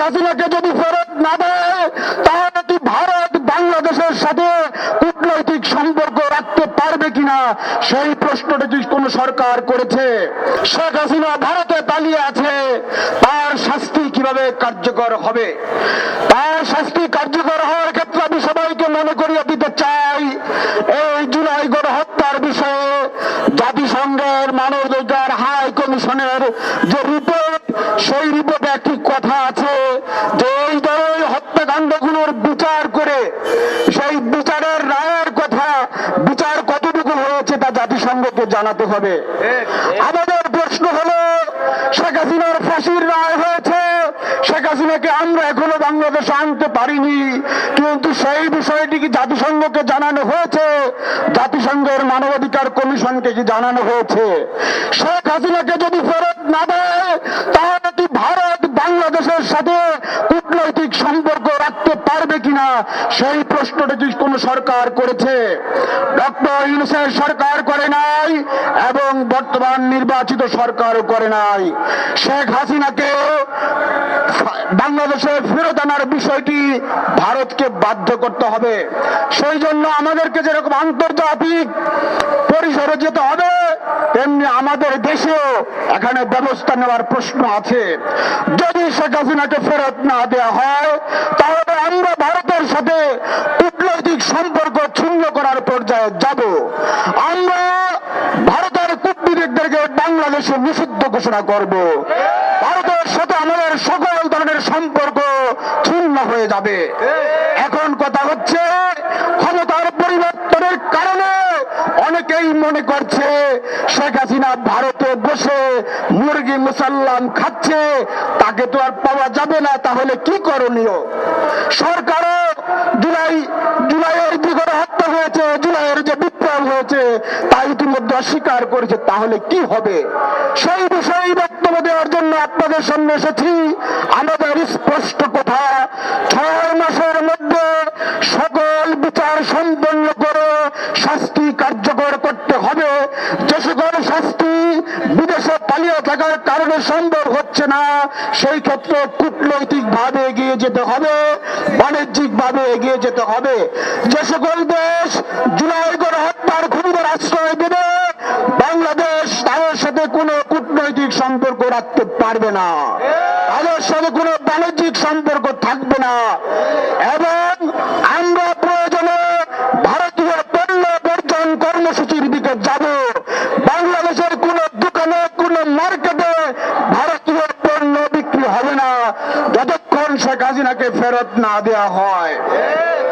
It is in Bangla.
হাসিনাকে যদি ফেরত না দেয় তাহলে কি ভারত বাংলাদেশের সাথে কূটনৈতিক সম্পর্ক রাখতে পারবে কিনা সেই প্রশ্নটা কি কোন সরকার করেছে? শেখ হাসিনা ভারতে পালিয়ে আছে, তার শাস্তি কিভাবে কার্যকর হবে? তার শাস্তি কার্যকর হওয়ার ক্ষেত্রে আমি সবাইকে মনে করিয়ে দিতে চাই, এই জুলাই গণহত্যার বিষয়ে জাতিসংঘের মানবাধিকার হাই কমিশনের যে রিপোর্ট, সেই রিপোর্টে একটি কথা আছে যে এই ধরনের হত্যাকাণ্ডগুলোর বিচার করে সেই বিচারের রায়ের কথা, বিচার কতটুকু হয়েছে তা জাতিসংঘকে জানাতে হবে। আমাদের প্রশ্ন হলো, শেখ হাসিনার ফাঁসির রায় হয়েছে, শেখ হাসিনাকে আমরা এখনো বাংলাদেশে আনতে পারিনি, কিন্তু সেই বিষয়টি কি জাতিসংঘকে জানানো হয়েছে? জাতিসংঘের মানবাধিকার কমিশনকে কি জানানো হয়েছে? শেখ হাসিনাকে যদি ফেরত না দেয় তাহলে কি ভারত বাংলাদেশের সাথে কূটনৈতিক সম্পর্ক রাখতে পারবে কিনা সেই প্রশ্নটা কি কোন সরকার করেছে? ডক্টর ইউনূসের সরকার করে নাই এবং বর্তমান নির্বাচিত সরকারও করে নাই। শেখ হাসিনাকে বাংলাদেশে ফেরত আনার বিষয়টি ভারতকে বাধ্য করতে হবে। সেই জন্য আমাদেরকে যেরকম আন্তর্জাতিক পরিসরে যেতে হবে, তেমনি আমাদের দেশেও এখানে ব্যবস্থা নেওয়ার প্রশ্ন আছে। যদি শেখ হাসিনাকে ফেরত না দেওয়া হয় তাহলে আমরা ভারতের সাথে কূটনৈতিক সম্পর্ক ছিন্ন করার পর্যায়ে যাব। আমরা ভারতের কূটনীতিকদেরকে বাংলাদেশে নিষিদ্ধ ঘোষণা করব। ভারতের সাথে আমাদের সকল ধরনের সম্পর্ক ছিন্ন হয়ে যাবে। এখন কথা হচ্ছে, ক্ষমতার পরিবর্তনের কারণে অনেকেই মনে করছে শেখ হাসিনা ভারতে বসে মুরগি মুসাল্লাম খাচ্ছে, তাকে তো আর পাওয়া যাবে না, তাহলে কি করণীয়? সরকারও জুলাইয়ের যে গণহত্যা হয়েছে, জুলাইয়ের যে বিপ্লব হয়েছে তা ইতিমধ্যে অস্বীকার করেছে, তাহলে কি হবে? সেই বিষয়ে বক্তব্য দেওয়ার জন্য আপনাদের সামনে এসেছি। আমাদের স্পষ্ট কথা, 6 মাসের মধ্যে সকল বিচার সম্পন্ন করে শাস্তি কার্যকর করতে হবে। যে সকল শাস্তি বিদেশে পালিয়ে থাকার কারণে সম্ভব হচ্ছে না, সেই ক্ষেত্রে কূটনৈতিক ভাবে এগিয়ে যেতে হবে, বাণিজ্যিক ভাবে এগিয়ে যেতে হবে। যে সকল দেশ জুলাই গণহত্যার খুনিদের আশ্রয় দেবে, বাংলাদেশ তাদের সাথে কোনো কূটনৈতিক সম্পর্ক রাখতে পারবে না, তাদের সাথে কোনো বাণিজ্যিক সম্পর্ক থাকবে না। এবং আমরা প্রয়োজনে ভারতীয় পণ্য বর্জন কর্মসূচির দিকে যাব। বাংলাদেশের কোন দোকানে, কোন মার্কেটে ভারতীয় পণ্য বিক্রি হবে না যতক্ষণ শেখ হাসিনাকে ফেরত না দেওয়া হয়।